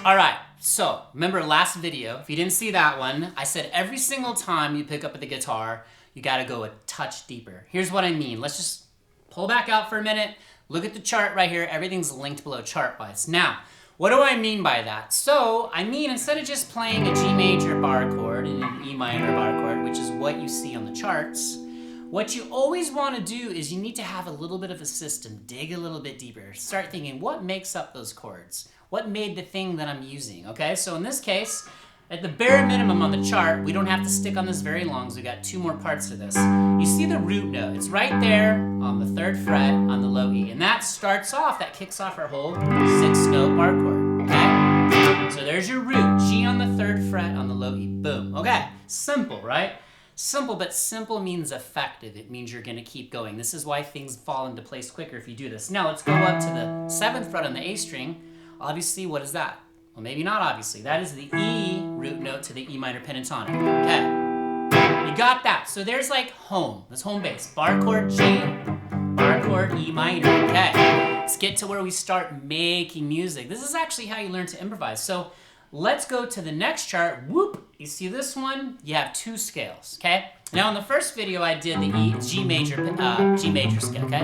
All right, so remember last video, if you didn't see that one, I said every single time you pick up the guitar, you gotta go a touch deeper. Here's what I mean. Let's just pull back out for a minute. Look at the chart right here. Everything's linked below chart-wise. Now, what do I mean by that? So, I mean, instead of just playing a G major bar chord and an E minor bar chord, which is what you see on the charts, what you always want to do is you need to have a little bit of a system, dig a little bit deeper, start thinking, what makes up those chords? What made the thing that I'm using, okay? So in this case, at the bare minimum on the chart, we don't have to stick on this very long because we got 2 more parts to this. You see the root note. It's right there on the 3rd fret on the low E. And that starts off, that kicks off our whole 6-note bar chord, okay? So there's your root, G on the 3rd fret on the low E, boom. Okay, simple, right? Simple, but simple means effective. It means you're gonna keep going. This is why things fall into place quicker if you do this. Now let's go up to the 7th fret on the A string. Obviously, what is that? Well, maybe not obviously. That is the E root note to the E minor pentatonic, okay? You got that. So there's like home. That's home base. Bar chord G, bar chord E minor, okay? Let's get to where we start making music. This is actually how you learn to improvise. So let's go to the next chart. Whoop, you see this one? You have 2 scales, okay? Now in the first video, I did the G major scale, okay?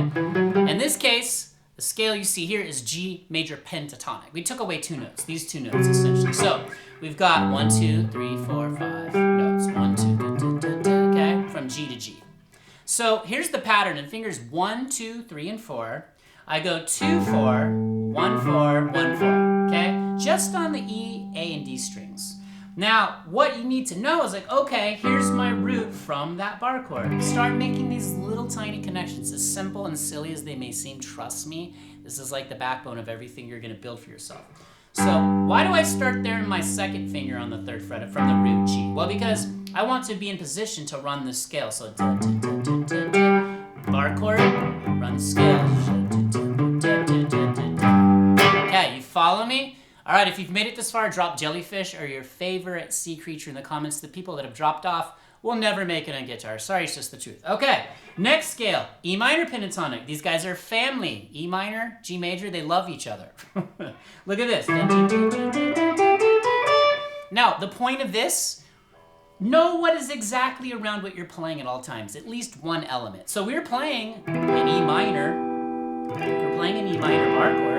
In this case, the scale you see here is G major pentatonic. We took away 2 notes, these 2 notes essentially. So we've got 1, 2, 3, 4, 5 notes. 1, 2, okay? From G to G. So here's the pattern in fingers 1, 2, 3, and 4. I go 2, 4, 1, 4, 1, 4, okay? Just on the E, A, and D strings. Now, what you need to know is like, okay, here's my root from that bar chord. Start making these little tiny connections, as simple and silly as they may seem. Trust me, this is like the backbone of everything you're gonna build for yourself. So, why do I start there in my 2nd finger on the 3rd fret from the root G? Well, because I want to be in position to run the scale. So, bar chord, run the scale. Okay, you follow me? All right, if you've made it this far, drop jellyfish or your favorite sea creature in the comments. The people that have dropped off will never make it on guitar. Sorry, it's just the truth. Okay, next scale, E minor pentatonic. These guys are family. E minor, G major, they love each other. Look at this. Now, the point of this, know what is exactly around what you're playing at all times, at least one element. So we're playing an E minor. We're playing an E minor bar chord.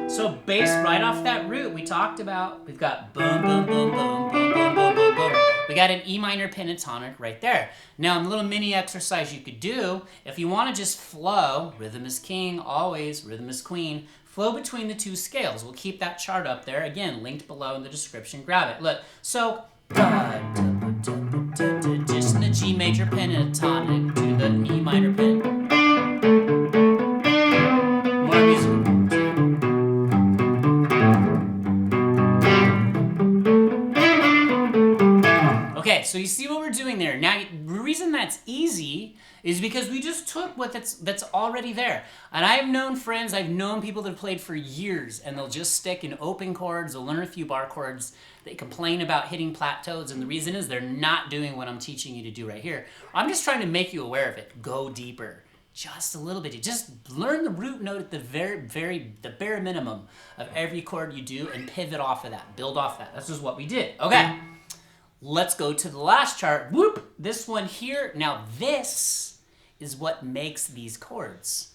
So based right off that root we talked about, we've got boom, boom, boom, boom, boom, boom, boom, boom, boom. We got an E minor pentatonic right there. Now, a little mini exercise you could do, if you want to just flow, rhythm is king, always, rhythm is queen, flow between the 2 scales. We'll keep that chart up there, again, linked below in the description, grab it. Look, so, just in the G major pentatonic to the E minor pentatonic. More music. Okay, so you see what we're doing there. Now, the reason that's easy is because we just took what that's already there. And I've known friends, I've known people that have played for years, and they'll just stick in open chords, they'll learn a few bar chords, they complain about hitting plateaus, and the reason is they're not doing what I'm teaching you to do right here. I'm just trying to make you aware of it. Go deeper. Just a little bit. You just learn the root note at the bare minimum of every chord you do and pivot off of that, build off that. This is what we did. Okay. Let's go to the last chart. Whoop! This one here. Now this is what makes these chords.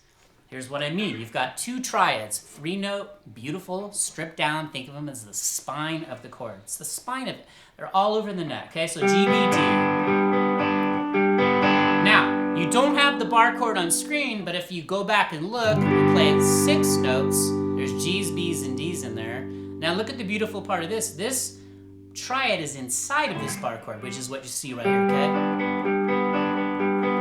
Here's what I mean. You've got 2 triads, 3-note, beautiful, stripped down. Think of them as the spine of the chord. It's the spine of it. They're all over the neck. Okay, so G, B, D. Now, you don't have the bar chord on screen, but if you go back and look, we play it 6 notes. There's G's, B's, and D's in there. Now look at the beautiful part of this. This triad is inside of this bar chord, which is what you see right here, okay?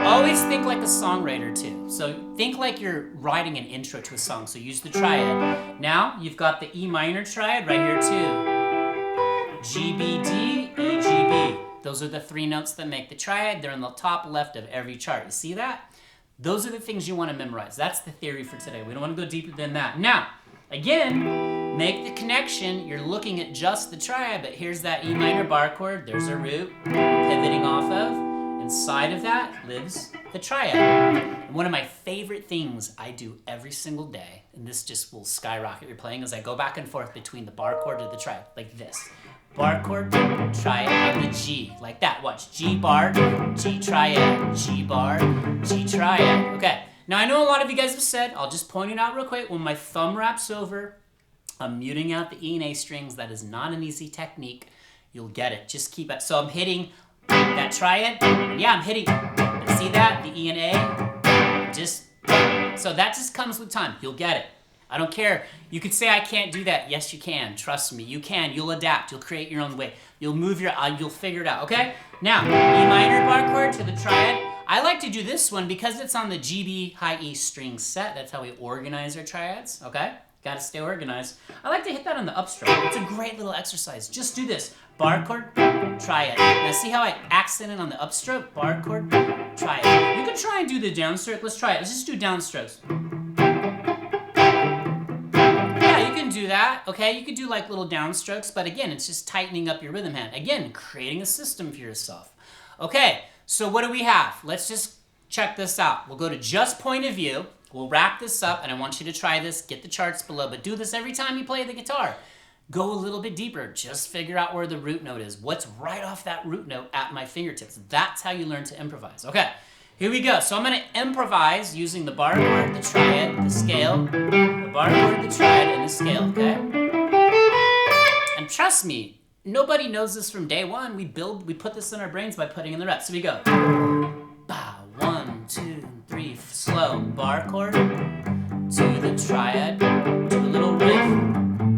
Always think like a songwriter too. So think like you're writing an intro to a song, so use the triad. Now, you've got the E minor triad right here too. G, B, D, E, G, B. Those are the 3 notes that make the triad. They're in the top left of every chart. You see that? Those are the things you want to memorize. That's the theory for today. We don't want to go deeper than that. Now, again, make the connection. You're looking at just the triad, but here's that E minor bar chord. There's a root we're pivoting off of. Inside of that lives the triad. And one of my favorite things I do every single day, and this just will skyrocket your playing, is I go back and forth between the bar chord to the triad, like this. Bar chord, triad, and the G, like that. Watch, G bar, G triad, G bar, G triad. Okay, now I know a lot of you guys have said, I'll just point it out real quick, when my thumb wraps over, I'm muting out the E and A strings. That is not an easy technique. You'll get it, just keep it. So I'm hitting that triad, and yeah, I'm hitting, see that, the E and A, so that just comes with time. You'll get it. I don't care. You could say I can't do that. Yes, you can. Trust me, you can. You'll adapt. You'll create your own way. You'll move your, you'll figure it out, okay? Now, E minor bar chord to the triad. I like to do this one because it's on the G, B, high E string set. That's how we organize our triads, okay? Gotta stay organized. I like to hit that on the upstroke. It's a great little exercise. Just do this. Bar chord, triad. Now see how I accented on the upstroke? Bar chord, triad. You can try and do the downstroke. Let's try it. Let's just do downstrokes. Yeah, you can do that, okay? You could do like little downstrokes, but again, it's just tightening up your rhythm hand. Again, creating a system for yourself. Okay, so what do we have? Let's just check this out. We'll go to just point of view. We'll wrap this up, and I want you to try this. Get the charts below, but do this every time you play the guitar. Go a little bit deeper. Just figure out where the root note is. What's right off that root note at my fingertips. That's how you learn to improvise. Okay, here we go. So I'm going to improvise using the bar chord, the triad, the scale, the bar chord, the triad, and the scale, okay? And trust me, nobody knows this from day one. We put this in our brains by putting in the reps. So we go. Bow, 1, 2, 3, slow, bar chord, to the triad, to a little riff,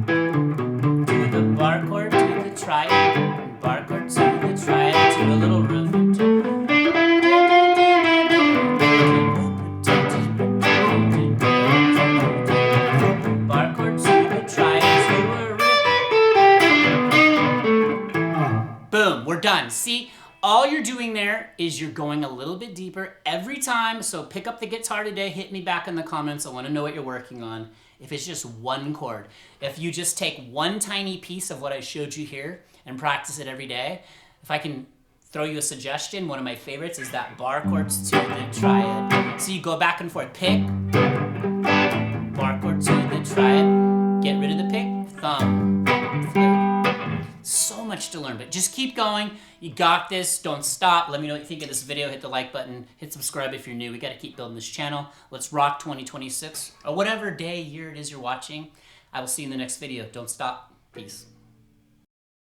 to the bar chord, to the triad, bar chord, to the triad, to a little riff, bar chord, to the triad, to a riff. Boom, we're done. See? All you're doing there is you're going a little bit deeper every time. So pick up the guitar today, hit me back in the comments. I want to know what you're working on. If it's just one chord, if you just take one tiny piece of what I showed you here and practice it every day, if I can throw you a suggestion, one of my favorites is that bar chords to the triad. So you go back and forth, pick, bar chord to the triad, get rid of the pick, thumb, flip. So much to learn, but just keep going. You got this. Don't stop. Let me know what you think of this video. Hit the like button. Hit subscribe if you're new. We got to keep building this channel. Let's rock 2026 or whatever day, year it is you're watching. I will see you in the next video. Don't stop. Peace.